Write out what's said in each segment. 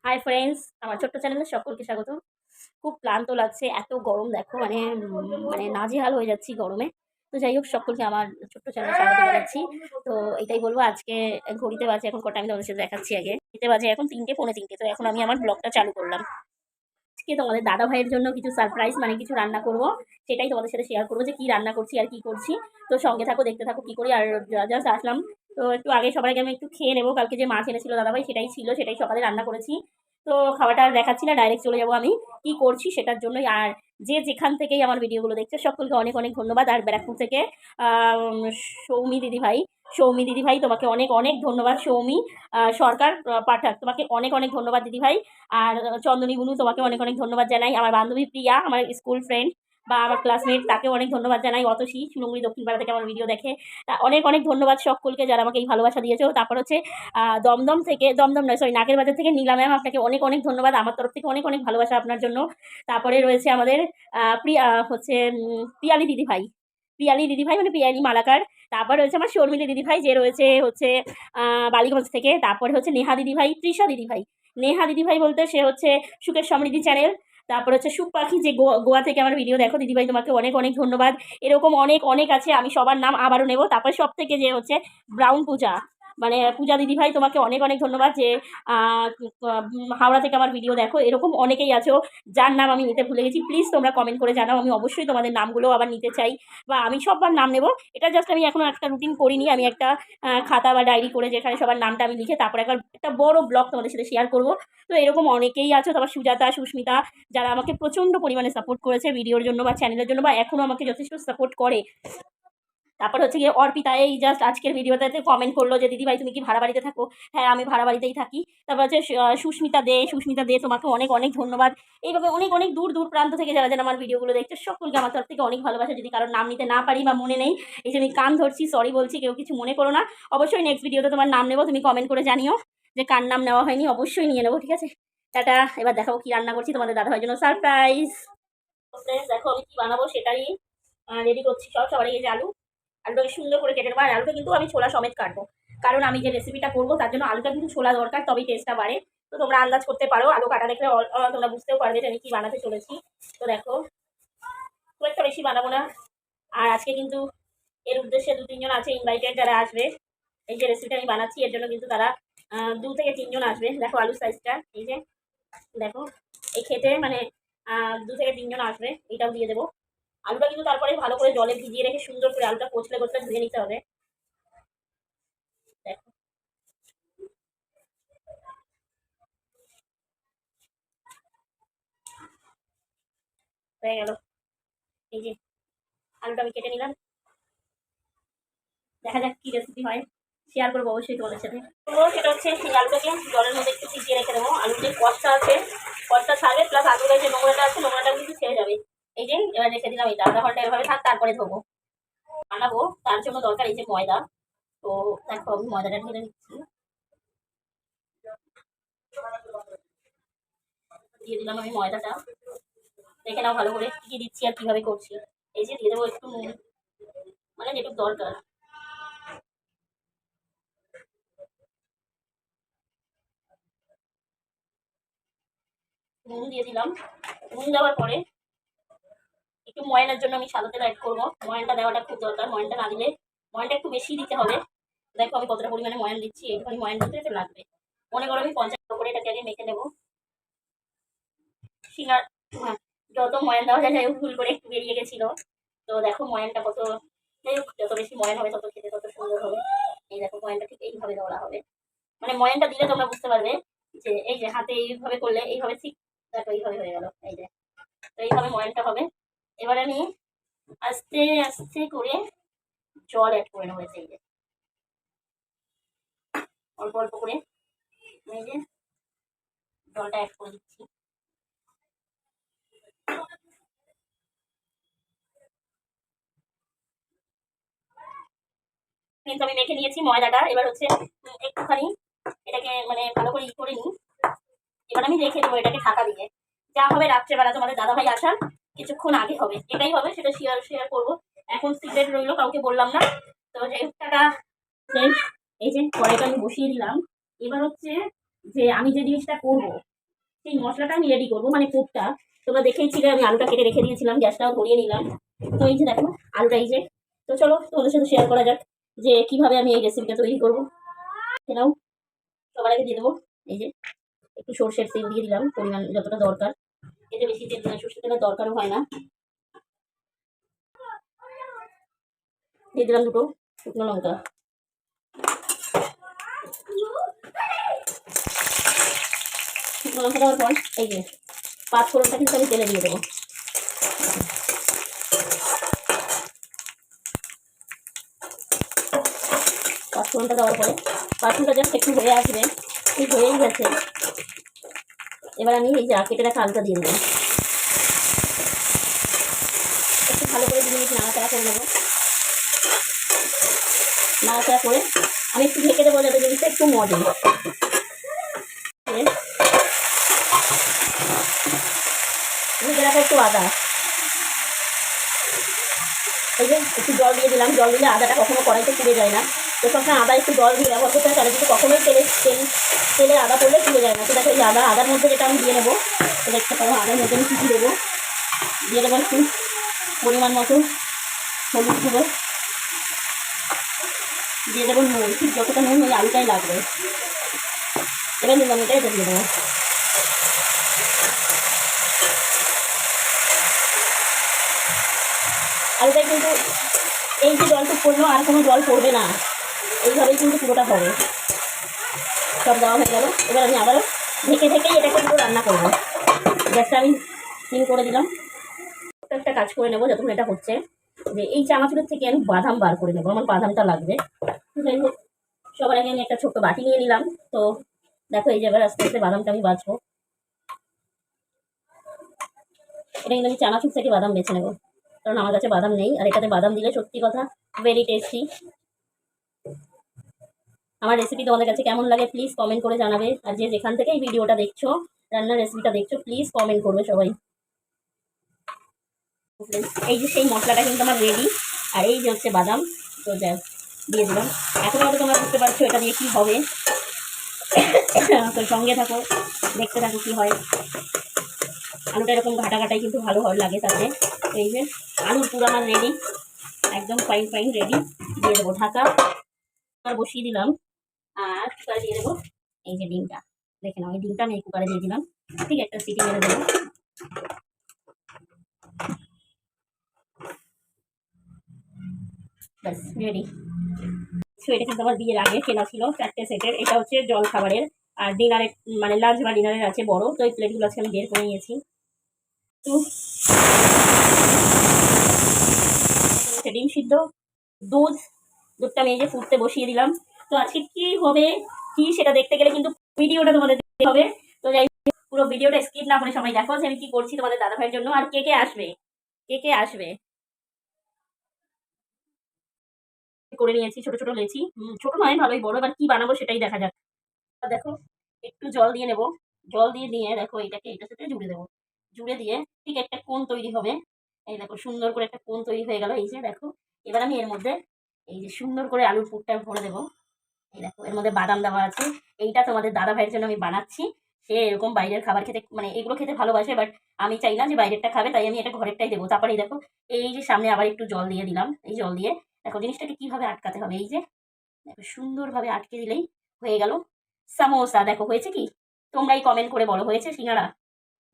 Hi friends, আমার ছোট্ট চ্যানেলে সকলকে স্বাগত। খুব ক্লান্ত লাগছে, এত গরম দেখো, মানে নাজেহাল হয়ে যাচ্ছি গরমে। তো যাই হোক, সকলকে আমার ছোট্ট চ্যানেলে স্বাগত জানাচ্ছি। তো এটাই বলবো, আজকে ঘড়িতে বাজে এখন কটা, আমি তোমাদের সাথে দেখাচ্ছি। আগে ঘড়িতে বাজে এখন 3টে পৌনে 3টে। তো এখন আমি আমার ব্লগটা চালু করলাম। আজকে তোমাদের দাদা ভাইয়ের জন্য কিছু সারপ্রাইজ, মানে কিছু রান্না করব, সেটাই তোমাদের সাথে শেয়ার করবো যে কি রান্না করছি আর কি করছি। তো সঙ্গে থাকো, দেখতে থাকো কি করি। আর জাস্ট আসলাম, তো একটু আগে সবার আগে আমি একটু খেয়ে নেবো। কালকে যে মাছ এনেছিল দাদা ভাই, সেটাই ছিল, সেটাই সকালে রান্না করেছি। তো খাওয়াটা আর দেখাচ্ছি না, ডাইরেক্ট চলে যাবো আমি কি করছি সেটার জন্যই। আর যে যেখান থেকেই আমার ভিডিওগুলো দেখছে সকলকে অনেক অনেক ধন্যবাদ। আর ব্যারাকপুর থেকে সৌমি দিদিভাই, সৌমি দিদিভাই তোমাকে অনেক অনেক ধন্যবাদ। সৌমি সরকার পাঠাক, তোমাকে অনেক অনেক ধন্যবাদ দিদিভাই। আর চন্দনী বুনু, তোমাকে অনেক অনেক ধন্যবাদ জানাই। আমার বান্ধবী প্রিয়া, আমার স্কুল ফ্রেন্ড বা আমার ক্লাসমেট, তাকেও অনেক ধন্যবাদ জানাই। অতসী শিলিগুড়ি দক্ষিণ পাড়া থেকে আমার ভিডিও দেখে, তা অনেক অনেক ধন্যবাদ সকলকে যারা আমাকে এই ভালোবাসা দিয়েছো। তারপর হচ্ছে দমদম থেকে, দমদম নয় সরি, নাকের বাজার থেকে নীলা ম্যাম, আপনাকে অনেক অনেক ধন্যবাদ। আমার তরফ থেকে অনেক অনেক ভালোবাসা আপনার জন্য। তারপরে রয়েছে আমাদের প্রিয়া হচ্ছে পিয়ালি দিদিভাই, পিয়ালি দিদিভাই মানে পিয়ালি মালাকার। তারপর রয়েছে আমার শর্মিলি দিদিভাই, যে রয়েছে হচ্ছে বালিগঞ্জ থেকে। তারপরে হচ্ছে নেহা দিদিভাই, তৃষা দিদিভাই। নেহা দিদিভাই বলতে সে হচ্ছে সুখের সমৃদ্ধি চ্যানেল। তারপর হচ্ছে সুখ পাখি, যে গোয়া থেকে আমার ভিডিও দেখো দিদিভাই, তোমাকে অনেক অনেক ধন্যবাদ। এরকম অনেক অনেক আছে, আমি সবার নাম আবারও নেব। তারপরে সব থেকে যে হচ্ছে ব্রাউন পূজা, মানে পূজা দিদিভাই, তোমাকে অনেক অনেক ধন্যবাদ যে হাওড়া থেকে আমার ভিডিও দেখো। এরকম অনেকেই আছো যার নাম আমি নিতে ভুলে গেছি, প্লিজ তোমরা কমেন্ট করে জানাও, আমি অবশ্যই তোমাদের নামগুলো আবার নিতে চাই, বা আমি সবার নাম নেব। এটা জাস্ট আমি এখনো একটা রুটিন করিনি, আমি একটা খাতা বা ডায়েরি করে যেখানে সবার নামটা আমি লিখে তারপরে একটা বড় ব্লগ তোমাদের সাথে শেয়ার করব। তো এরকম অনেকেই আছো, তারপর সুজাতা, সুস্মিতা, যারা আমাকে প্রচণ্ড পরিমাণে সাপোর্ট করেছে ভিডিওর জন্য বা চ্যানেলের জন্য, বা এখনও আমাকে যথেষ্ট সাপোর্ট করে। তারপর হচ্ছে গিয়ে অর্পিতা, এই জাস্ট আজকের ভিডিওটাতে কমেন্ট করলো যে দিদিভাই তুমি কি ভাড়া বাড়িতে থাকো? হ্যাঁ, আমি ভাড়া বাড়িতেই থাকি। তারপর হচ্ছে সুস্মিতা দে, সুস্মিতা দে, তোমাকে অনেক অনেক ধন্যবাদ। এইভাবে অনেক অনেক দূর দূর প্রান্ত থেকে যারা যারা আমার ভিডিওগুলো দেখছে সকলকে আমার তরফ থেকে অনেক ভালোবাসা। যদি কারোর নাম নিতে না পারি বা মনে নেই, এই যে আমি কান ধরছি, সরি বলছি, কেউ কিছু মনে করো না। অবশ্যই নেক্সট ভিডিওতে তোমার নাম নেবো, তুমি কমেন্ট করে জানিও যে কার নাম নেওয়া হয়নি, অবশ্যই নিয়ে নেবো, ঠিক আছে? টাটা। এবার দেখাবো কি রান্না করছি তোমাদের দাদাভাইয়ের জন্য সারপ্রাইজ। দেখো আমি কি বানাবো সেটাই রেডি করছি। সবার এই যে আলুটাকে সুন্দর করে কেটে নেবো। আর আলুটা কিন্তু আমি ছোলা সমেত কাটবো, কারণ আমি যে রেসিপিটা করবো তার জন্য আলুটা কিন্তু ছোলা দরকার, তবেই টেস্টটা বাড়ে। তো তোমরা আন্দাজ করতে পারো, আলু কাটা দেখলে তোমরা বুঝতেও পারবে যে আমি কি বানাতে চলেছি। তো দেখো, খুব একটা বেশি বানাবো না। আর আজকে কিন্তু এর উদ্দেশ্যে 2-3 জন আছে ইনভাইটেড, যারা আসবে। এই যে রেসিপিটা আমি বানাচ্ছি এর জন্য কিন্তু তারা 2 থেকে 3 জন আসবে। দেখো আলুর সাইজটা, এই যে দেখো, এই খেতে মানে 2 থেকে 3 জন আসবে। এটাও দিয়ে দেবো। আলুটা কিন্তু তারপরে ভালো করে জলে ভিজিয়ে রেখে সুন্দর করে আলুটা কচলে কচলে ধুয়ে নিতে হবে। দেখো, হয়ে গেল। এই যে আলুটা আমি কেটে নিলাম, দেখা যাক কি রেসিপি হয়, শেয়ার করবো অবশ্যই তোমাদের সাথে। তো সেটা হচ্ছে এই আলুটাকে জলের মধ্যে একটু ভিজিয়ে রেখে দেবো। আলুর যে কষটা আছে, কষটা ছাড়বে, প্লাস আলুর যে নোংরাটা আছে, নোংরাটাও কিন্তু ছেড়ে যাবে। এই যে এবার রেখে দিলাম, এটা আধা ঘন্টা এভাবে থাক, তারপরে ধোবো। বানাবো তার জন্য দরকার এই যে ময়দা। তো দেখো আমি ময়দাটা ঢেলে দিচ্ছি, দিয়ে দিলাম আমি ময়দাটা। দেখে নাও ভালো করে কি দিচ্ছি আর কিভাবে করছি। এই যে দিয়ে দেবো একটু নুন, মানে যেটুকু দরকার। নুন দিয়ে দিলাম। নুন দেওয়ার পরে একটু ময়ানের জন্য আমি সাদা তেল অ্যাড করবো। ময়ানটা দেওয়াটা খুব দরকার, ময়ানটা না দিলে, ময়ানটা একটু বেশি দিতে হবে। দেখো আমি কতটা পরিমাণে ময়ান দিচ্ছি, এইটুখানি ময়ান দিতে তো লাগবে। মনে করো আমি 50 করে এটাকে আগে মেখে নেবো। সিঙ্গার, হ্যাঁ, যত ময়ান দেওয়া যায়, যাই হোক ভুল করে একটু বেরিয়ে গেছিলো। তো দেখো ময়ানটা কত, যাই হোক যত বেশি ময়ান হবে তত খেতে তত সুন্দর হবে। এই দেখো ময়ানটা ঠিক এইভাবে দেওয়া হবে, মানে ময়ানটা দিলে তোমরা বুঝতে পারবে যে এই যে হাতে এইভাবে করলে এইভাবে ঠিক, দেখো এইভাবে হয়ে গেল। এই যে, তো এইভাবে ময়ানটা হবে। এবার আমি আস্তে আস্তে করে জল অ্যাড করে নেবো। এই যে অল্প অল্প করে এই যে জলটা অ্যাড করে দিচ্ছি। কিন্তু আমি মেখে নিয়েছি ময়দাটা, এবার হচ্ছে একটুখানি এটাকে মানে ভালো করে করে নিই। এবার আমি রেখে দেবো এটাকে ঢাকা দিয়ে। যা হবে রাত্রেবেলা তোমাদের দাদাভাই আসার কিছুক্ষণ আগে হবে, এটাই হবে, সেটা শেয়ার শেয়ার করবো। এখন সিক্রেট রইলো, কাউকে বললাম না। তো যে টাটা। এই যে কড়াইটা আমি বসিয়ে দিলাম। এবার হচ্ছে যে আমি যে জিনিসটা করবো, সেই মশলাটা আমি রেডি করবো, মানে পুরটা। তোমরা দেখেইছিলে আমি আলুটা কেটে রেখে দিয়েছিলাম, গ্যাসটাও ধরিয়ে নিলাম। তো এই যে দেখো আলুটা, এই যে। তো চলো তোমাদের সাথে শেয়ার করা যাক যে কিভাবে আমি এই রেসিপিটা তৈরি করবো। নাও, সবার আগে দিয়ে দেবো এই যে একটু সর্ষের তেল দিয়ে দিলাম, পরিমাণ যতটা দরকার। এতে বেশি তেল, সর্ষের তেলের দরকারও হয় না। দিয়ে দিলাম দুটো শুকনো লঙ্কা। শুকনো লঙ্কা দেওয়ার পর এই যে পাঁচ ফোড়নটা কিন্তু আমি তেলে দিয়ে দেবো। পাঁচ ফোড়নটা দেওয়ার পরে পাঁচফোড়নটা জাস্ট একটু হয়ে আসবে, এই হয়েই গেছে। এবার আমি এই যে কেটে রাখা আলুটা দিয়ে দেবো। একটু ভালো করে 2 মিনিট নাড়াচাড়া করে নেবো। নাড়াচাড়া করে আমি একটু ঢেকে দেবো যাতে জিনিসটা একটু মজে। ঢেকে রাখা একটু আদা, এই যে একটু জল দিয়ে দিলাম। জল দিলে আদাটা কখনো কড়াইতে পুড়ে যায় না। তো সবসময় আদা একটু জল দিয়ে ব্যবহার করতে হয়, তাহলে কিন্তু কখনোই তেলে আদা পড়লে পুড়ে যায় না। তো দেখো এই আদার মধ্যে যেটা আমি দিয়ে নেবো, দেখতে পাবো আদার মধ্যে আমি কিছু দেবো। দিয়ে দেবো একটু পরিমাণ মতো হলুদ গুঁড়ো, দিয়ে দেবো নুন, ঠিক যতটা নুন ওই আলুটাই লাগবে। এবার নুন আমি এটা দিয়ে দেবো। আলুটাই কিন্তু এই যে জলটুক পড়লো, আর কোনো জল পড়বে না, এইভাবেই কিন্তু পুরোটা হবে। সব দেওয়া হয়ে গেল। এবার আমি আবারও ঢেকেই এটাকে পুরো রান্না করবো। গ্যাসটা আমি সিম করে দিলাম। একটা কাজ করে নেবো যতক্ষণ এটা হচ্ছে, যে এই চানাচুরের থেকে আমি বাদাম বার করে নেবো, আমার বাদামটা লাগবে। যাই হোক, সবার আগে আমি একটা ছোট্ট বাটি নিয়ে নিলাম। তো দেখো এই যে এবার আস্তে আস্তে বাদামটা আমি বাছবো। এটা কিন্তু আমি চানাচুর থেকে বাদাম বেছে নেবো, কারণ আমার কাছে বাদাম নেই। আর এটাতে বাদাম দিলে সত্যি কথা ভেরি টেস্টি। আমার রেসিপি তোমাদের কাছে কেমন লাগে প্লিজ কমেন্ট করে জানাবে। আর যে যেখান থেকে এই ভিডিওটা দেখছো, রান্নার রেসিপিটা দেখছো, প্লিজ কমেন্ট করবে সবাই। এই যে সেই মশলাটা কিন্তু আমার রেডি। আর এই যে হচ্ছে বাদাম। তো জাস্ট দিয়ে দিলাম। এখন হয়তো তোমরা বুঝতে পারছো এটা দিয়ে কী হবে। তো সঙ্গে থাকো, দেখতে থাকো কী হয়। আলুটা এরকম ঘাটাঘাটাই কিন্তু ভালো লাগে তাতে। এই যে আলুর পুরো আমার রেডি, একদম ফাইন রেডি। দিয়ে দেবো ঢাকা, আর বসিয়ে দিলাম। আর কুকারে দিয়ে দেবো এই যে ডিমটা। দেখে নাও, এই ডিমটা আমি কুকারে দিয়ে দিলাম। ঠিক একটা সিটি মেরে দেবো। ব্যাস রেডি। সো এটা কিন্তু আমার বিয়ের আগে কেনা ছিল 4টে সেটের। এটা হচ্ছে জল খাবারের, আর ডিনারের মানে লাঞ্চ বা ডিনারের আছে বড়। তো এই প্লেটগুলো আজকে আমি বের করে নিয়েছি। তো ডিম সিদ্ধ, দুধটা আমি এই যে ফুটতে বসিয়ে দিলাম। তো আজকে কি হবে কি সেটা দেখতে গেলে কিন্তু ভিডিওটা তোমাদের দেখতে হবে। তো যাই পুরো ভিডিওটা স্কিপ না করে সবাই দেখো যে আমি কি করছি তোমাদের দাদা ভাইয়ের জন্য। আর কে আসবে, কে আসবে। করে নিয়েছি ছোট ছোট লেচি, ছোট নয় ভালোই বড়। এবার কি বানাবো সেটাই দেখা যাক। দেখো একটু জল দিয়ে নেবো। জল দিয়ে নিয়ে দেখো এটাকে এটার সাথে জুড়ে দেবো। জুড়ে দিয়ে ঠিক একটা কোণ তৈরি হবে। এই দেখো সুন্দর করে একটা কোণ তৈরি হয়ে গেল। এই যে দেখো এবার আমি এর মধ্যে এই যে সুন্দর করে আলুর পুরটা ভরে দেবো। এই দেখো এর মধ্যে বাদাম দেওয়া আছে। এইটা তোমাদের দাদা ভাইয়ের জন্য আমি বানাচ্ছি। সে এরকম বাইরের খাবার খেতে মানে এগুলো খেতে ভালোবাসে, বাট আমি চাই না যে বাইরেরটা খাবে, তাই আমি এটা ঘরেরটাই দেবো। তারপরে এই দেখো এই যে সামনে আবার একটু জল দিয়ে দিলাম। এই জল দিয়ে দেখো জিনিসটাকে কিভাবে আটকাতে হবে। এই যে দেখো সুন্দরভাবে আটকে দিলেই হয়ে গেল সামোসা। দেখো হয়েছে কি, তোমরাই কমেন্ট করে বলো হয়েছে সিঙ্গারা।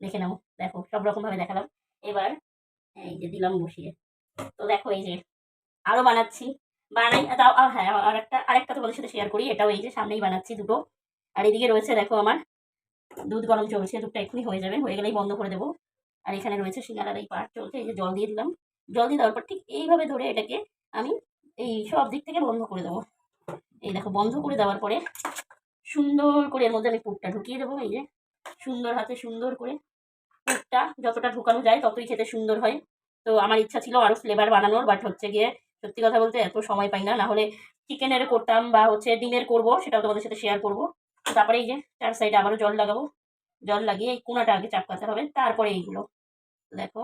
দেখে নাও, দেখো সব রকম ভাবে দেখালাম। এবার এই যে দিলাম বসিয়ে। তো দেখো এই যে আরো বানাচ্ছি, বানাই তাও। হ্যাঁ, আরেকটা তোমাদের সাথে শেয়ার করি। এটাও এই যে সামনেই বানাচ্ছি দুটো। আর এদিকে রয়েছে দেখো আমার দুধ গরম চলছে। দুধটা এক্ষুনি হয়ে যাবে, হয়ে গেলেই বন্ধ করে দেবো। আর এখানে রয়েছে সিঙ্গারার এই পার্ট চলছে। এই যে জল দিয়ে দিলাম। জল দিয়ে দেওয়ার পর ঠিক এইভাবে ধরে এটাকে আমি এই সব দিক থেকে বন্ধ করে দেবো। এই দেখো বন্ধ করে দেওয়ার পরে সুন্দর করে এর মধ্যে আমি পুরটা ঢুকিয়ে দেবো। এই যে সুন্দর হাতে সুন্দর করে পুরটা যতটা ঢুকানো যায় ততই খেতে সুন্দর হয়। তো আমার ইচ্ছা ছিল আরো ফ্লেভার বানানোর, বাট হচ্ছে গিয়ে সত্যি কথা বলতে এত সময় পাই না। না হলে চিকেনের করতাম বা হচ্ছে ডিমের করবো, সেটাও তোমাদের সাথে শেয়ার করবো। তারপরে এই যে চার সাইডে আবারও জল লাগাবো। জল লাগিয়ে এই কোনাটা আগে চাপকাতে হবে, তারপরে এইগুলো। দেখো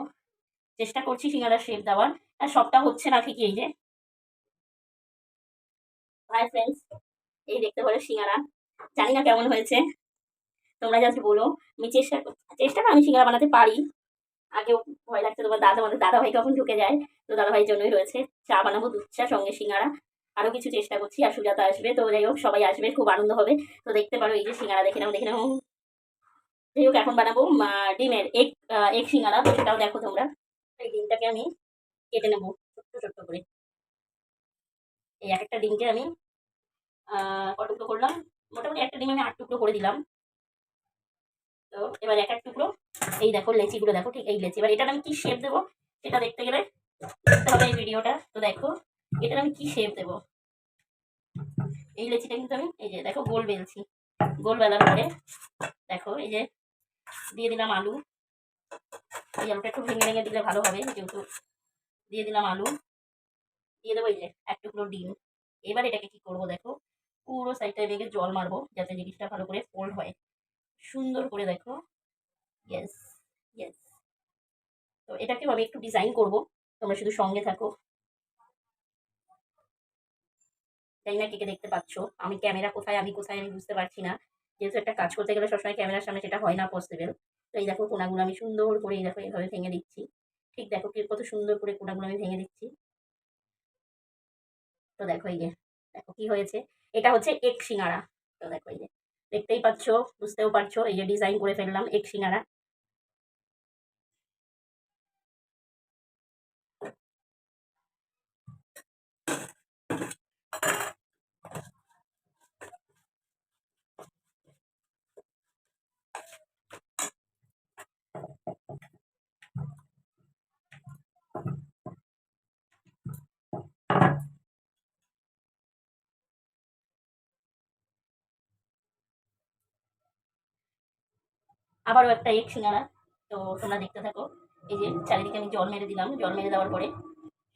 চেষ্টা করছি সিঙ্গারার শেপ দেওয়ার, আর সবটা হচ্ছে না ঠিকই। এই যে হাই ফ্রেন্ডস, এই দেখতে পারো সিঙ্গারা। জানি না কেমন হয়েছে। তোমরা জাস্ট বলো। আমি চেষ্টা চেষ্টা না, আমি সিঙ্গারা বানাতে পারি। আগেও ভয় লাগছে তোমার আমাদের দাদাভাই কখন ঢুকে যায়, তো দাদাভাইয়ের জন্যই রয়েছে। চা বানাবো, দুধ চা, সঙ্গে সিঙ্গারা, আরও কিছু চেষ্টা করছি। আর সুজাতা আসবে, তো যাই হোক সবাই আসবে, খুব আনন্দ হবে। তো দেখতে পারো এই যে সিঙ্গারা, দেখে নাও দেখে নাও। যাই হোক এখন বানাবো ডিমের এগ, এগ সিঙ্গারা, তো সেটাও দেখো তোমরা। এই ডিমটাকে আমি কেটে নেবো ছোট্ট ছোট্ট করে। এই এক একটা ডিমকে আমি কটুকরো করলাম, মোটামুটি একটা ডিম আমি 8 টুকরো করে দিলাম। তো এবার এক এক টুকরো, এই দেখো লেচিগুলো দেখো, ঠিক এই লেচি। এবার এটার আমি কি শেপ দেবো সেটা দেখতে গেলে দেখতে হবে এই ভিডিওটা। তো দেখো এটার আমি কি শেপ দেবো। এই লেচিটা কিন্তু আমি এই যে দেখো গোল বেলছি, গোল বেলার পরে দেখো এই যে দিয়ে দিলাম আলু। এই আলুটা একটু ভেঙে ভেঙে দিলে ভালো হবে, যেহেতু দিয়ে দিলাম আলু। দিয়ে দেবো এই যে এক টুকরো ডিম। এবার এটাকে কি করবো দেখো, পুরো সাইডটা ভেঙে জল মারবো যাতে জিনিসটা ভালো করে ফোল্ড হয় সুন্দর করে, দেখো। Yes yes. তো এটাকেও আমি একটু ডিজাইন করবো, তোমরা শুধু সঙ্গে থাকো। জানি না কে কে দেখতে পাচ্ছ, আমি ক্যামেরা কোথায় আমি কোথায় আমি বুঝতে পারছি না, যেহেতু একটা কাজ করতে গেলে সবসময় ক্যামেরার সামনে সেটা হয় না পসিবল। তো এই দেখো কোনাগুলো আমি সুন্দর করে এই দেখো এইভাবে ভেঙে দিচ্ছি। ঠিক দেখো কি কত সুন্দর করে কোনাগুলো আমি ভেঙে দিচ্ছি। তো দেখো এই যে দেখো কি হয়েছে, এটা হচ্ছে এগ সিঙ্গারা। তো দেখো এই যে দেখতেই পাচ্ছ, বুঝতেও পারছো, এই যে ডিজাইন করে ফেললাম এগ সিঙ্গারা। আবারও একটা এগ সিঙ্গারা। তো তোমরা দেখতে থাকো। এই যে চারিদিকে আমি জল মেরে দিলাম, জল মেরে দেওয়ার পরে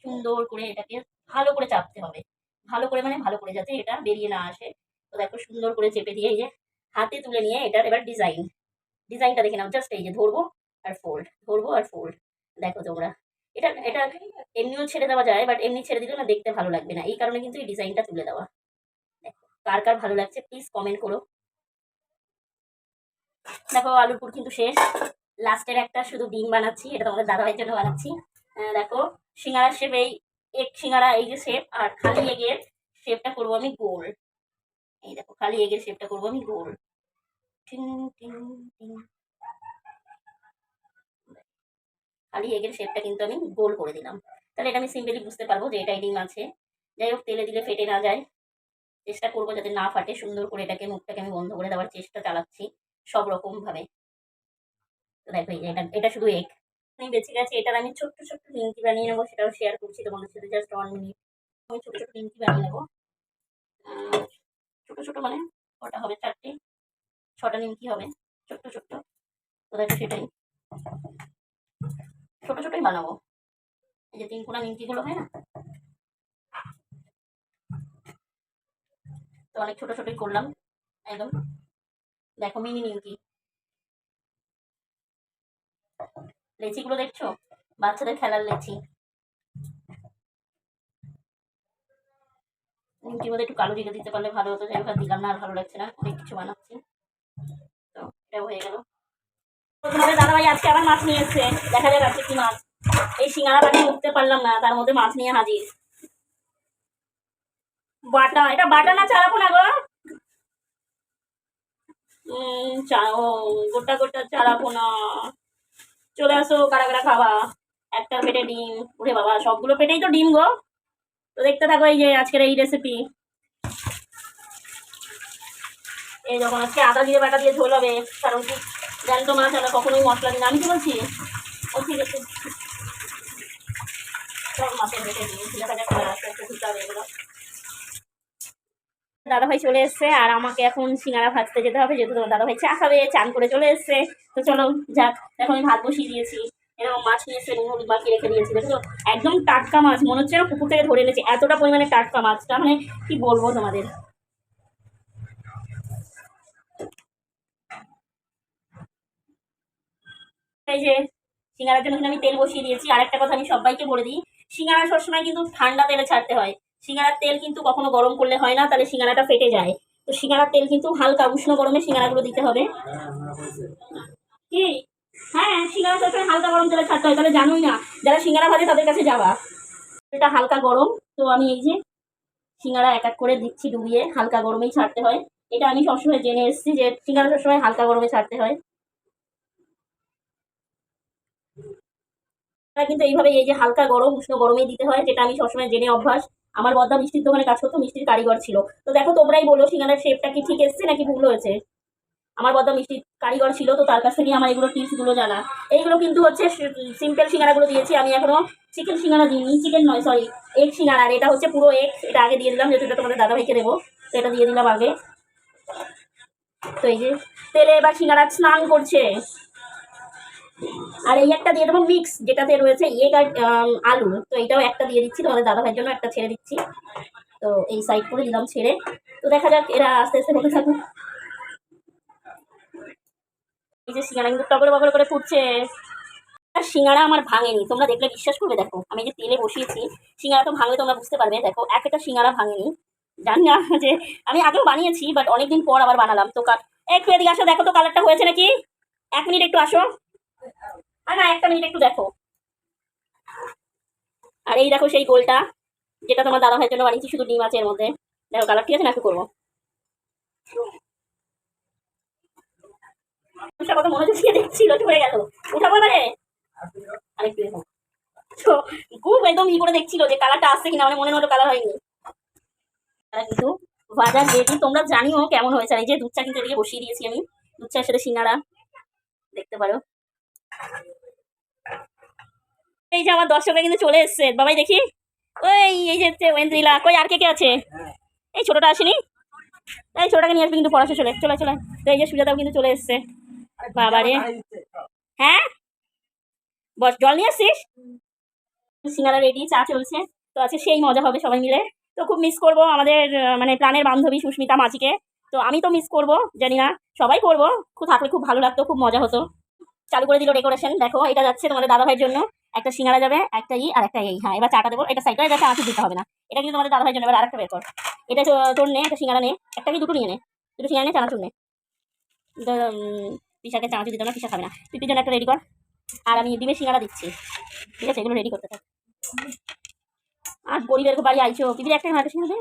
সুন্দর করে এটাকে ভালো করে চাপতে হবে, ভালো করে মানে ভালো করে যাতে এটা বেরিয়ে না আসে। তো দেখো সুন্দর করে চেপে দিয়ে এই যে হাতে তুলে নিয়ে এটার এবার ডিজাইনটা দেখে নাও। জাস্ট এই যে ধরবো আর ফোল্ড, ধরবো আর ফোল্ড। দেখো তোমরা এটা এটা এমনিও ছেড়ে দেওয়া যায়, বাট এমনি ছেড়ে দিলে না দেখতে ভালো লাগবে না, এই কারণে কিন্তু এই ডিজাইনটা তুলে দেওয়া। দেখো কার কার ভালো লাগছে প্লিজ কমেন্ট করো। দেখো আলুর পুর কিন্তু শেষ, লাস্টের একটা শুধু ডিম বানাচ্ছি, এটা তোমাদের দাদাভাইয়ের জন্য বানাচ্ছি। দেখো সিঙ্গারার শেপ, এই এগ সিঙ্গারা এই যে শেপ, আর খালি এগের শেপটা করবো আমি গোল। এই দেখো খালি এগের শেপটা করবো আমি গোল। টিং টিং টিং। খালি এগের শেপটা কিন্তু আমি গোল করে দিলাম, তাহলে এটা আমি সিম্পলি বুঝতে পারবো যে এটাই ডিম আছে। যাই হোক তেলে দিলে ফেটে না যায়, চেষ্টা করবো যাতে না ফাটে। সুন্দর করে এটাকে মুখটাকে আমি বন্ধ করে দেওয়ার চেষ্টা চালাচ্ছি সব রকম ভাবে। তো দেখো এই যে এটা এটা শুধু এগ আমি বেঁচে গেছে, এটার আমি ছোট্ট ছোট্ট নিমকি বানিয়ে নেবো, সেটাও শেয়ার করছি তোমাদের সাথে। জাস্ট 1 মিনিট আমি ছোট ছোট নিমকি বানিয়ে নেবো। ছোট ছোট মানে ওটা হবে 4টে 6টা নিমকি হবে, ছোট্ট ছোট্ট। তো দেখো সেটাই ছোট ছোটই বানাবো। এই যে 3 কোনা নিমকিগুলো হয় না, তো অনেক ছোট ছোটই করলাম একদম। দেখো মিনি নিমকি, লেচিগুলো দেখছো, বাচ্চাদের খেলার লেচি। নিমকির মধ্যে একটু কালো জিরে দিতে পারলে ভালো হতো, যাই হোক দিলাম না, আর ভালো লাগছে না, অনেক কিছু বানাচ্ছি। তো এটাও হয়ে গেল। তোমাদের দাদাভাই আজকে আবার মাছ নিয়ে এসছে, দেখা যাক আজকে কি মাছ। এই সিঙ্গারা বানিয়ে উঠতে পারলাম না, তার মধ্যে মাছ নিয়ে হাজির। বাটা, এটা বাটা না চারাপোনা গো? গোটা গোটা চারাপোনা। চলে আসো কারা কারা খাবা। একটার পেটে ডিম, ওরে বাবা সবগুলো পেটেই তো ডিম গো। তো দেখতে থাকো এই যে আজকের এই রেসিপি। এই যখন আজকে আদা জিরে বাটা দিয়ে ঝোল হবে, কারণ কি জ্যান্ত মাছ আমরা কখনোই মশলা দিই না। আমি কি বলছি, ও ঠিক আছে সব মাছের পেটে ডিম, দেখা যাক একটু দিতে হবে এগুলো। দাদাভাই চলে এসছে আর আমাকে এখন সিঙ্গারা ভাজতে যেতে হবে, যেহেতু তোমার দাদাভাই চা খাবে, চান করে চলে এসছে। তো চলো যাক, এখন আমি ভাত বসিয়ে দিয়েছি। এরকম মাছ নিয়ে এসে নুন হলুদ মাখিয়ে রেখে দিয়েছি, দেখো একদম টাটকা মাছ, মনে হচ্ছে না পুকুর থেকে ধরে এনেছি, এতটা পরিমাণে টাটকা মাছটা, মানে কি বলবো তোমাদের। এই যে সিঙ্গারার জন্য কিন্তু আমি তেল বসিয়ে দিয়েছি। আর একটা কথা আমি সবাইকে বলে দিই, সিঙ্গারা সবসময় কিন্তু ঠান্ডা তেলে ছাড়তে হয়। সিঙ্গারার তেল কিন্তু কখনো গরম করলে হয় না, তাহলে সিঙ্গারাটা ফেটে যায়। তো সিঙ্গারার তেল কিন্তু হালকা উষ্ণ গরমে সিঙ্গারাগুলো দিতে হবে। কি? হ্যাঁ, সিঙ্গারা সবসময় হালকা গরম তেলে ছাড়তে হয়, তাহলে জানোই না, যারা সিঙ্গারা ভাজে তাদের কাছে যাবা। এটা হালকা গরম, তো আমি এই যে সিঙ্গারা এক এক করে দিচ্ছি ডুবিয়ে, হালকা গরমেই ছাড়তে হয়। এটা আমি সবসময় জেনে এসেছি যে সিঙ্গারা সবসময় হালকা গরমে ছাড়তে হয়। কিন্তু এইভাবে এই যে হালকা গরম উষ্ণ গরমেই দিতে হয়, যেটা আমি সবসময় জেনে অভ্যাস। আমার বদ্দা মিষ্টির দোকানে কাজ করতো, মিষ্টির কারিগর ছিল। তো দেখো তোমরাই বলো সিঙ্গারার শেপটা কি ঠিক এসছে নাকি ভুল হয়েছে। আমার বদ্দা মিষ্টির কারিগর ছিল, তো তার কাছ থেকে আমার এগুলো টিপসগুলো জানা। এইগুলো কিন্তু হচ্ছে সিম্পল সিঙ্গারাগুলো দিয়েছি আমি, এখনো চিকেন সিঙ্গারা দিইনি, চিকেন নয় সরি, এগ সিঙ্গারা। আর এটা হচ্ছে পুরো এগ, এটা আগে দিয়ে দিলাম যেহেতু এটা তোমাদের দাদাভাইকে দেবো, তো এটা দিয়ে দিলাম আগে। তো এই যে তেলে এবার সিঙ্গারা স্নান করছে। আর এই একটা দিয়ে দেবো মিক্স, যেটাতে রয়েছে এগ আর আলু, তো এইটাও একটা দিয়ে দিচ্ছি তোমাদের দাদাভাইয়ের জন্য, একটা ছেড়ে দিচ্ছি। তো এই সাইড করে দিলাম ছেড়ে। তো দেখা যাক এরা আস্তে আস্তে হতে থাকুক। এই যে সিঙ্গারা কিন্তু টগর বগর করে ফুটছে। সিঙ্গারা আমার ভাঙেনি, তোমরা দেখলে বিশ্বাস করবে। দেখো আমি যে তেলে বসিয়েছি, সিঙ্গারা তো ভাঙলে তোমরা বুঝতে পারবে। দেখো একটা সিঙ্গারা ভাঙেনি, জানি না যে আমি আগেও বানিয়েছি, বাট অনেকদিন পর আবার বানালাম। তো একটু এদিকে আসো, দেখো তো কালারটা হয়েছে নাকি। 1 মিনিট একটু আসো, আর না 1টা মিনিট একটু দেখো। আর এই দেখো সেই গোলটা, যেটা তোমার দাদা ভাইয়ের জন্য বানিয়েছি, শুধু ডিম আছে এর মধ্যে। দেখো কালার ঠিক আছে না, একটু করবো। কত মনোযোগ দিয়ে দেখছিল, হয়ে গেল। উঠাবো এবারে আরেকটু দেখো। তো খুব একদম ই করে দেখছিল যে কালারটা আসছে কিনা, মানে মনে হলো কালার হয়নি। কিন্তু বাজার রেডি, তোমরা জানিও কেমন হয়েছে। এই যে দুধ চা কিন্তু এদিকে বসিয়ে দিয়েছি আমি, দুধ চার সাথে সিঙ্গারা, দেখতে পারো। এই যে আমার দর্শকরা কিন্তু চলে এসছে, বাবাই দেখি। ওই এই যে ওয়েন্দ্রিলা, কই আর কে কে আছে? এই ছোটটা আসেনি, এই ছোটটাকে নিয়ে আসবে কিন্তু পড়াশো চলে চলে চলে। তো এই যে সুজাতাও কিন্তু চলে এসছে। বাবারে, হ্যাঁ বস, জল নিয়ে আসছিস? সিঙ্গারা রেডি, চা চলছে। তো আছে সেই মজা হবে সবাই মিলে। তো খুব মিস করব আমাদের মানে প্রাণের বান্ধবী সুস্মিতা মাঝিকে। তো আমি তো মিস করব, জানি না সবাই করবো। খুব থাকলে খুব ভালো লাগতো, খুব মজা হতো। চালু করে দিল ডেকোরেশন, দেখো এটা যাচ্ছে তোমাদের দাদা ভাইয়ের জন্য, একটা সিঙ্গারা যাবে, একটা ই আর একটা এই। হ্যাঁ এবার চাটা দেবো, এটা সাইডটা, এটা চানাচুর দিতে হবে না, এটা কিন্তু তোমাদের দাদা ভাইয়ের জন্য। এবার আরেকটা বের কর, এটা তোর নে, একটা সিঙ্গারা নে, একটা কি দুটো নিয়ে নে, দুটো সিঙ্গারা নে, চানাচুর নে। পিসাকে চানাচুর দিতে না, পিসা খাবে না। পিপির জন্য একটা রেডি কর, আর আমি ডিমের সিঙ্গারা দিচ্ছি, ঠিক আছে? এগুলো রেডি করতে থাক। আর গরিবের বাড়ি আইছো, পিপির একটা একটা সিঙ্গারা দে,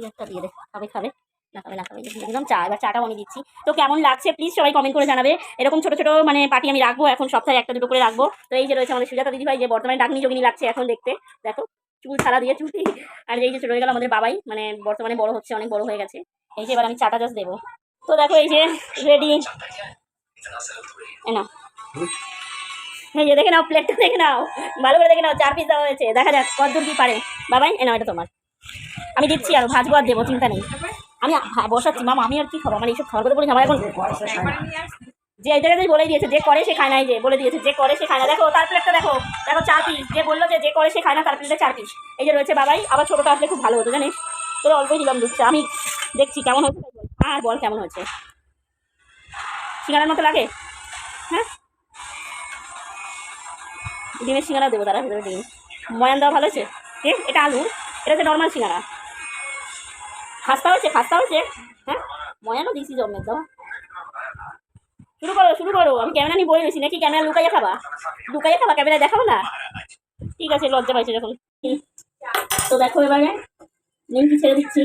একটা দিয়ে দে, খাবে খাবে না খাবে না খাবে। দিয়ে দিলাম চা, এবার চাটাও আমি দিচ্ছি। তো কেমন লাগছে প্লিজ সবাই কমেন্ট করে জানাবে। এরকম ছোট ছোট মানে পার্টি আমি রাখবো এখন, সপ্তাহে একটা দুটো করে রাখবো। তো এই যে রয়েছে আমাদের সুজাতা দিদিভাই, যে বর্তমানে ডাকনি যোগিনী লাগছে এখন দেখতে, দেখো চুল ছাড়া দিয়ে চুটি। আর এই যে রয়ে গেল আমাদের বাবাই, মানে বর্তমানে বড় হচ্ছে, অনেক বড় হয়ে গেছে। এই যে এবার আমি চাটা জাস্ট দেবো। তো দেখো এই যে রেডি, না এই যে দেখে নাও, প্লেটটা দেখে নাও, ভালো করে দেখে নাও, 4 পিস দেওয়া হয়েছে। দেখা যাক কতদূর কি পারে। বাবাই এ নাও, এটা তোমার, আমি দিচ্ছি, আরো ভাজবো আর দেবো, চিন্তা নেই। আমি বসাচ্ছি মামা, আমি আর কি খাবো, আমার এইসব খাওয়ার কথা বলেছি আমার এখন। যে এই জায়গায় বলে দিয়েছে যে করে সে খায় না, এই যে বলে দিয়েছে যে করে সে খায় না। দেখো তার প্লেটটা দেখো, দেখো 4 পিস, যে বললো যে করে সে খায় না তার প্লেটে 4 পিস। এই যে রয়েছে বাবাই, আবার ছোটোটা আসলে খুব ভালো হতো জানিস, তোর অল্পই দিলাম দুধটা। আমি দেখছি কেমন হয়েছে, আর বল কেমন হয়েছে। সিঙ্গারার মতো লাগে? হ্যাঁ ডিমের সিঙ্গারা দেবো, তারা ভেতরে ডিম ময়ান দেওয়া ভালো হয়েছে। এটা আলু, এটা হচ্ছে নর্মাল সিঙ্গারা। খাস্তা হয়েছে, খাস্তা হয়েছে। হ্যাঁ ময়ানও দিয়েছি জন্মের দাও। শুরু করো শুরু করো, আমি ক্যামেরা নিয়ে বলে দিয়েছি নাকি, ক্যামেরা লুকাইয়া খাবা? লুকাইয়া খাবা, ক্যামেরায় দেখাবো না? ঠিক আছে, লজ্জা পাইছে যখন। তো দেখো এবারে নিমকি ছেড়ে দিচ্ছি,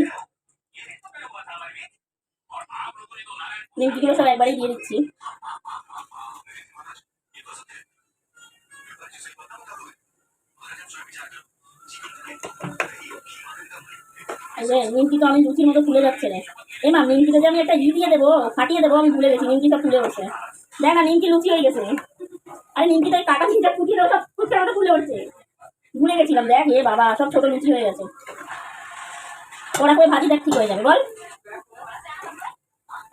নিমকিগুলো সব একবারেই দিয়ে দিচ্ছি। নিমকি তো আমি লুচির মতো ফুলে যাচ্ছে রে। এ মা, নিমকিতে যে আমি একটা দিয়ে দেবো, ফাটিয়ে দেবো, আমি ভুলে গেছি, নিমকি সব ফুলে বসে। দেখ না নিমকি লুচি হয়ে গেছে। আরে নিমকিটা কাটা নিমটা ফুটিয়ে দেবো, সব ফুটে মতো ফুলে উঠছে, ভুলে গেছিলাম। দেখ এ বাবা, সব ছোট লুচি হয়ে গেছে। ওরা করে ভাজি দেখ ঠিক হয়ে যাবে, বল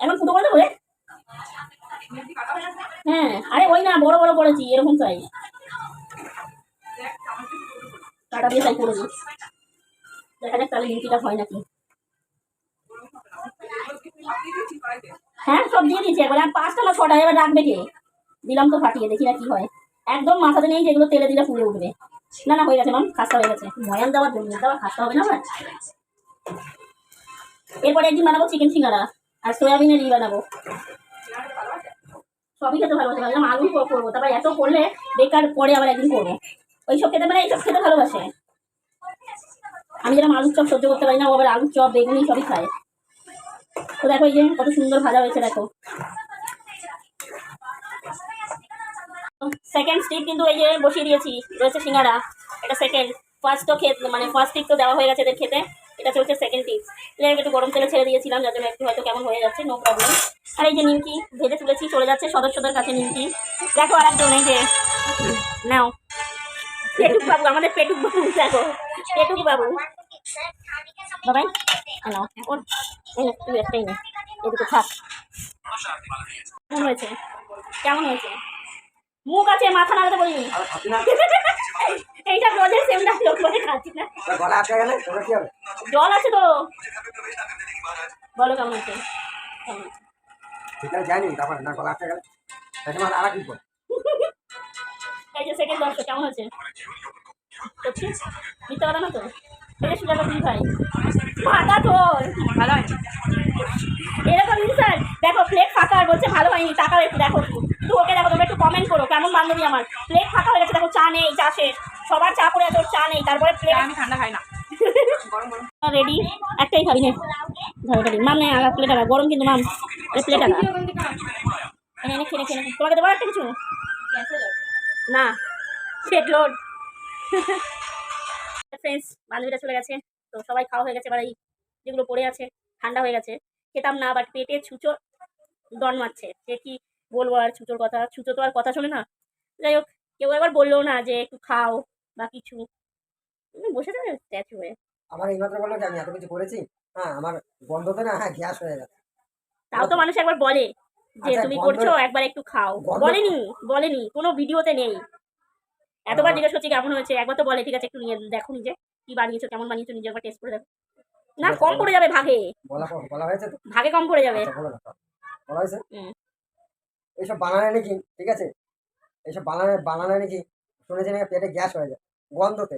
এখন ফুটো করে দেবো। হ্যাঁ আরে ওই না, বড় বড় করেছি এরকম চাই, কাটা দিয়ে তাই করে দিই। দেখা যাক তাহলে নিমকিটা হয় নাকি। হ্যাঁ সব দিয়ে দিয়েছি একবার, আর 5টা না 6টা, এবার রাখবে কে? দিলাম তো ফাটিয়ে, দেখি না কি হয়। একদম মাথাতে নেই যেগুলো তেলে দিলে ফুলে উঠবে। না না হয়ে গেছে মাম, খাস্তা হয়ে গেছে। ময়ান দেওয়ার জন্য দেওয়া খাস্তা হবে না আবার। এরপরে একদিন বানাবো চিকেন সিঙ্গারা আর সয়াবিনের বানাবো। সবই খেতে ভালোবাসে, ভাবলাম আলু করবো, তারপর এত করলে বেকার, পরে আবার একদিন করবো। ওইসব খেতে মানে এইসব খেতে ভালোবাসে। আমি যেরকম আলুর চপ সহ্য করতে পারি না, ও আবার আলুর চপ বেগুনি সবই খায়। তো দেখো এই যে কত সুন্দর ভাজা হয়েছে দেখো। সেকেন্ড স্টিক কিন্তু এই যে বসিয়ে দিয়েছি, রয়েছে সিঙ্গারা। এটা সেকেন্ড, ফার্স্ট তো মানে ফার্স্ট স্টিক তো দেওয়া হয়ে গেছে এদের খেতে, এটা চলছে সেকেন্ড টিপ। একটু গরম তেলে ছেড়ে দিয়েছিলাম, যার জন্য একটু হয়তো কেমন হয়ে যাচ্ছে, নো প্রবলেম। আর এই যে নিমকি ভেজে তুলেছি, চলে যাচ্ছে সদস্যদের কাছে নিমকি। দেখো আর একজন এই যে নাও, পেটুক বাবু, আমাদের পেটুক বাবু, দেখো পেটুক বাবু। বাবাই নাও, ওর তুই একটাই নে, এদিকে থাক। কেমন হয়েছে, কেমন হয়েছে? মুখ আছে, মাথা নাড়াতে বলিনি। এইটা রোজের সেম ডায়লগ বলে খাচ্ছি না। গলা আটকে গেলে তোমরা কি হবে? জল আছে তো, বলো কেমন হয়েছে? কেমন হয়েছে? সেটা জানি, তারপরে না গলা আটকে গেলে এখন আর কি করব? এই যে সেকেন্ড দর্শক কেমন হয়েছে? সত্যি মিথ্যা কথা না তো? এটা সুজাতা দিদি ভাই মাথা তোর ভালো হয় এরকম ইনসাল্ট। দেখো প্লেট ফাঁকা আর বলছে ভালো হয়নি, টাকা একটু দেখো, একটু ওকে দেখো, তোমরা একটু কমেন্ট করো কেমন বান্ধবী আমার। প্লেট ফাঁকা হয়ে গেছে, দেখো চা নেই, চা শেষ, সবার চা পড়ে আছে, ওর চা নেই, তারপরে প্লেট। আমি ঠান্ডা খাই না, রেডি একটাই খাবি না, ধরো মাম নেই আগা প্লেট আগা গরম, কিন্তু মাম প্লেট আগা এনে খেয়ে খেয়ে তোমাকে দেবো একটা কিছু না, সেট লোড। ফ্রেন্ডস বান্ধবীরা চলে গেছে, তো সবাই খাওয়া হয়ে গেছে, এবার এই যেগুলো পড়ে আছে ঠান্ডা হয়ে গেছে, খেতাম না, বাট পেটে ছুঁচো দন মারছে, সে কি বলবো আর ছুঁচোর কথা, ছুঁচো তো আর কথা শোনে না। যাই হোক, কেউ একবার বললো না যে একটু খাও বা কিছু, বসে যাবে স্ট্যাচু হয়ে। আমার এইমাত্র বললো যে আমি এত কিছু করেছি, হ্যাঁ আমার গন্ধতে না, হ্যাঁ গ্যাস হয়ে গেছে। তাও তো মানুষ একবার বলে যে আচ্ছা, তুমি করছো, একবার একটু খাও। বলেনি, বলেনি, কোনো ভিডিওতে নেই। এতবার জিজ্ঞেস করছি কেমন হয়েছে, একবার তো বলে ঠিক আছে একটু নিয়ে দেখো নিজে কি বানিয়েছো, কেমন বানিয়েছো, নিজে একবার টেস্ট করে দেখো। না কম পড়ে যাবে ভাগে, বলা হয়েছে তো, ভাগে কম পড়ে যাবে। আচ্ছা, বলা হয়েছে এইসব বানানে নাকি, ঠিক আছে, এইসব বানানে নাকি শুনেছি নাকি পেটে গ্যাস হয়ে যায় গন্ধতে।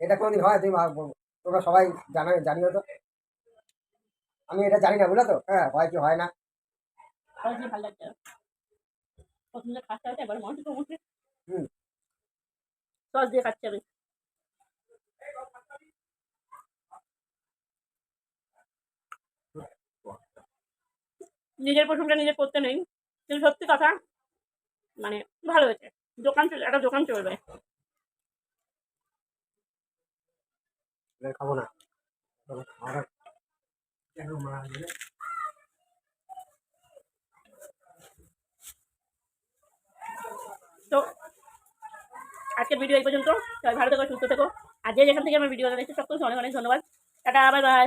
এটা কোনোদিন হয়? তুমি তোমরা সবাই জানিও তো, আমি এটা জানি না, বুঝলো তো? হ্যাঁ, হয় কি হয় না। ভালো লাগছে প্রথমে খাচ্ছে হবে, এবার মনে হচ্ছে সস দিয়ে খাচ্ছে হবে। নিজের প্রশংসা নিজে করতে নেই, কিন্তু সত্যি কথা মানে ভালো হয়েছে, দোকান একটা দোকান চলবে। খাবো না, তো আজকের ভিডিও এই পর্যন্ত, সবাই ভালো থেকো, সুস্থ থেকো, আর যে যেখান থেকে আমার ভিডিওটা দেখছো সকলকে অনেক অনেক ধন্যবাদ। Tata, bye bye.